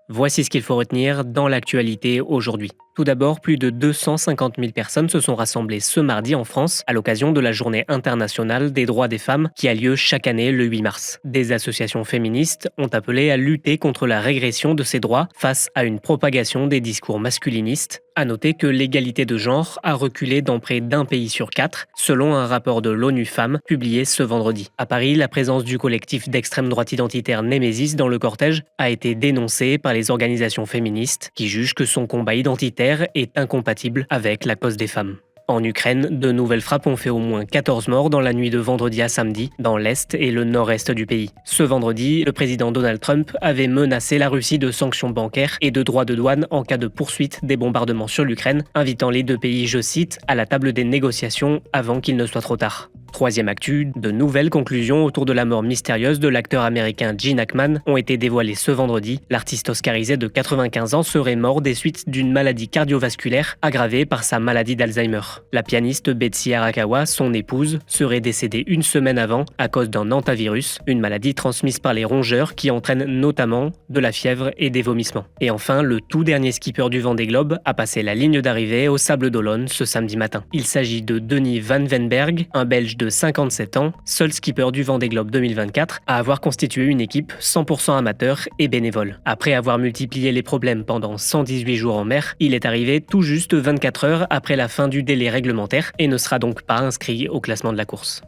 Voici ce qu'il faut retenir dans l'actualité aujourd'hui. Tout d'abord, plus de 250 000 personnes se sont rassemblées ce mardi en France à l'occasion de la Journée internationale des droits des femmes qui a lieu chaque année le 8 mars. Des associations féministes ont appelé à lutter contre la régression de ces droits face à une propagation des discours masculinistes. À noter que l'égalité de genre a reculé dans près d'un pays sur 4, selon un rapport de l'ONU Femmes publié ce vendredi. À Paris, la présence du collectif d'extrême droite identitaire Némésis dans le cortège a été dénoncée par les organisations féministes qui jugent que son combat identitaire est incompatible avec la cause des femmes. En Ukraine, de nouvelles frappes ont fait au moins 14 morts dans la nuit de vendredi à samedi, dans l'est et le nord-est du pays. Ce vendredi, le président Donald Trump avait menacé la Russie de sanctions bancaires et de droits de douane en cas de poursuite des bombardements sur l'Ukraine, invitant les deux pays, je cite, à la table des négociations avant qu'il ne soit trop tard. Troisième actu, de nouvelles conclusions autour de la mort mystérieuse de l'acteur américain Gene Hackman ont été dévoilées ce vendredi. L'artiste oscarisé de 95 ans serait mort des suites d'une maladie cardiovasculaire aggravée par sa maladie d'Alzheimer. La pianiste Betsy Arakawa, son épouse, serait décédée une semaine avant à cause d'un hantavirus, une maladie transmise par les rongeurs qui entraîne notamment de la fièvre et des vomissements. Et enfin, le tout dernier skipper du Vendée Globe a passé la ligne d'arrivée au Sables d'Olonne ce samedi matin. Il s'agit de Denis Van Venberg, un Belge de 57 ans, seul skipper du Vendée Globe 2024 à avoir constitué une équipe 100% amateur et bénévole. Après avoir multiplié les problèmes pendant 118 jours en mer, il est arrivé tout juste 24 heures après la fin du délai réglementaire et ne sera donc pas inscrit au classement de la course.